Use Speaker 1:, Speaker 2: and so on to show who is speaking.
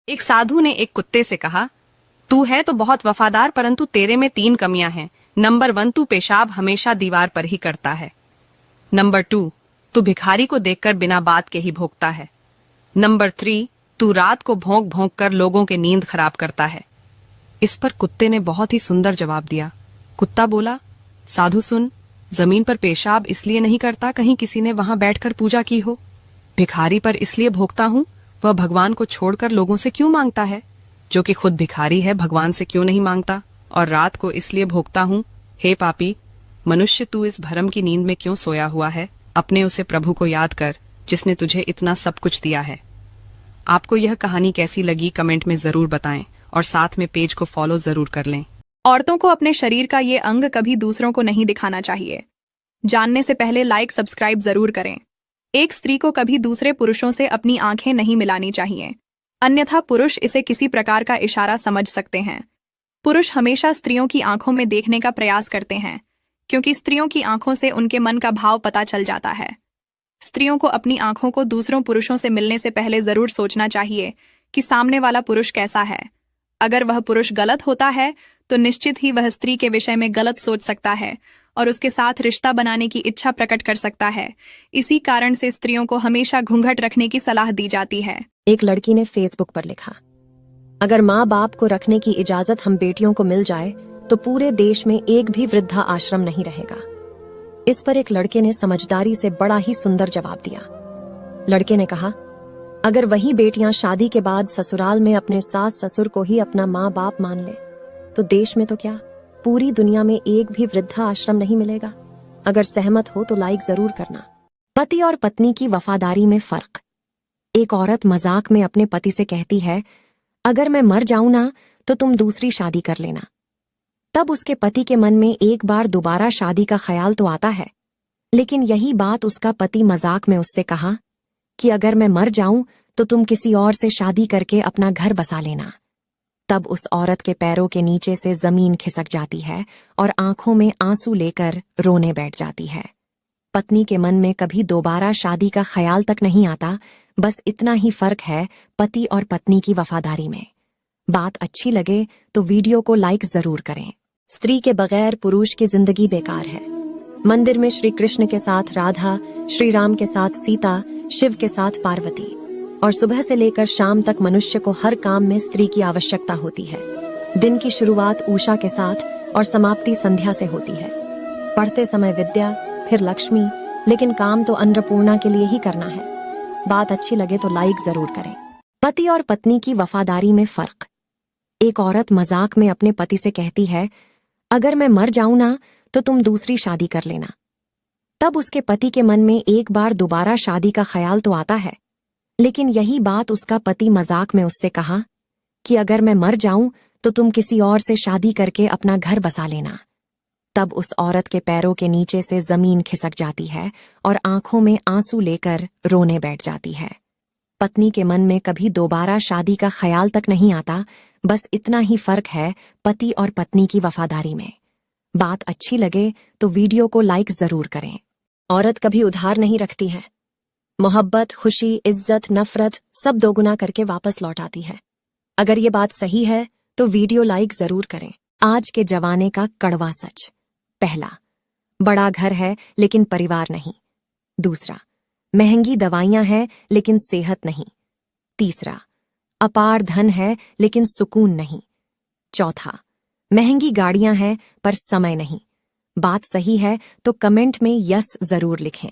Speaker 1: एक साधु ने एक कुत्ते से कहा, तू है तो बहुत वफादार, परंतु तेरे में 3 कमियां हैं। नंबर 1, तू पेशाब हमेशा दीवार पर ही करता है। नंबर 2, तू भिखारी को देखकर बिना बात के ही भौंकता है। नंबर 3, तू रात को भौंक भौंक कर लोगों के नींद खराब करता है। इस पर कुत्ते ने बहुत ही सुंदर जवाब दिया। कुत्ता बोला, साधु सुन, जमीन पर पेशाब इसलिए नहीं करता कहीं किसी ने वहां बैठकर पूजा की हो। भिखारी पर इसलिए भोंकता हूँ, वह भगवान को छोड़कर लोगों से क्यों मांगता है, जो कि खुद भिखारी है, भगवान से क्यों नहीं मांगता। और रात को इसलिए भोंकता हूँ, हे पापी मनुष्य, तू इस भरम की नींद में क्यों सोया हुआ है। अपने उसे प्रभु को याद कर जिसने तुझे इतना सब कुछ दिया है। आपको यह कहानी कैसी लगी कमेंट में जरूर बताएं और साथ में पेज को फॉलो जरूर कर लें।
Speaker 2: औरतों को अपने शरीर का ये अंग कभी दूसरों को नहीं दिखाना चाहिए। जानने से पहले लाइक सब्सक्राइब जरूर करें। एक स्त्री को कभी दूसरे पुरुषों से अपनी आंखें नहीं मिलानी चाहिए, अन्यथा पुरुष इसे किसी प्रकार का इशारा समझ सकते हैं। पुरुष हमेशा स्त्रियों की आंखों में देखने का प्रयास करते हैं, क्योंकि स्त्रियों की आंखों से उनके मन का भाव पता चल जाता है। स्त्रियों को अपनी आंखों को दूसरों पुरुषों से मिलने से पहले जरूर सोचना चाहिए कि सामने वाला पुरुष कैसा है। अगर वह पुरुष गलत होता है तो निश्चित ही वह स्त्री के विषय में गलत सोच सकता है और उसके साथ रिश्ता बनाने की इच्छा प्रकट कर सकता है। इसी कारण से स्त्रियों को हमेशा घूंघट रखने की सलाह दी जाती है।
Speaker 3: एक लड़की ने फेसबुक पर लिखा, अगर माँ बाप को रखने की इजाजत हम बेटियों को मिल जाए तो पूरे देश में एक भी वृद्धा आश्रम नहीं रहेगा। इस पर एक लड़के ने समझदारी से बड़ा ही सुंदर जवाब दिया। लड़के ने कहा, अगर वही बेटियां शादी के बाद ससुराल में अपने सास ससुर को ही अपना माँ बाप मान ले तो देश में तो क्या, पूरी दुनिया में एक भी वृद्धा आश्रम नहीं मिलेगा। अगर सहमत हो तो लाइक जरूर करना। पति और पत्नी की वफादारी में फर्क। एक औरत मजाक में अपने पति से कहती है, अगर मैं मर जाऊं ना तो तुम दूसरी शादी कर लेना। तब उसके पति के मन में एक बार दोबारा शादी का ख्याल तो आता है, लेकिन यही बात उसका पति मजाक में उससे कहा कि अगर मैं मर जाऊं तो तुम किसी और से शादी करके अपना घर बसा लेना। तब उस औरत के पैरों के नीचे से जमीन खिसक जाती है और आंखों में आंसू लेकर रोने बैठ जाती है। पत्नी के मन में कभी दोबारा शादी का ख्याल तक नहीं आता। बस इतना ही फर्क है पति और पत्नी की वफादारी में। बात अच्छी लगे तो वीडियो को लाइक जरूर करें। स्त्री के बगैर पुरुष की जिंदगी बेकार है। मंदिर में श्री कृष्ण के साथ राधा, श्री राम के साथ सीता, शिव के साथ पार्वती, और सुबह से लेकर शाम तक मनुष्य को हर काम में स्त्री की आवश्यकता होती है। दिन की शुरुआत उषा के साथ और समाप्ति संध्या से होती है। पढ़ते समय विद्या, फिर लक्ष्मी, लेकिन काम तो अन्नपूर्णा के लिए ही करना है। बात अच्छी लगे तो लाइक जरूर करें। पति और पत्नी की वफादारी में फर्क। एक औरत मजाक में अपने पति से कहती है, अगर मैं मर जाऊं ना तो तुम दूसरी शादी कर लेना। तब उसके पति के मन में एक बार दोबारा शादी का ख्याल तो आता है, लेकिन यही बात उसका पति मजाक में उससे कहा कि अगर मैं मर जाऊं तो तुम किसी और से शादी करके अपना घर बसा लेना। तब उस औरत के पैरों के नीचे से जमीन खिसक जाती है और आंखों में आंसू लेकर रोने बैठ जाती है। पत्नी के मन में कभी दोबारा शादी का ख्याल तक नहीं आता। बस इतना ही फर्क है पति और पत्नी की वफादारी में। बात अच्छी लगे तो वीडियो को लाइक जरूर करें। औरत कभी उधार नहीं रखती है। मोहब्बत, खुशी, इज्जत, नफरत सब दोगुना करके वापस लौट आती है। अगर ये बात सही है तो वीडियो लाइक जरूर करें। आज के जमाने का कड़वा सच। पहला, बड़ा घर है लेकिन परिवार नहीं। दूसरा, महंगी दवाइयां हैं लेकिन सेहत नहीं। तीसरा, अपार धन है लेकिन सुकून नहीं। चौथा, महंगी गाड़ियां हैं पर समय नहीं। बात सही है तो कमेंट में यस जरूर लिखें।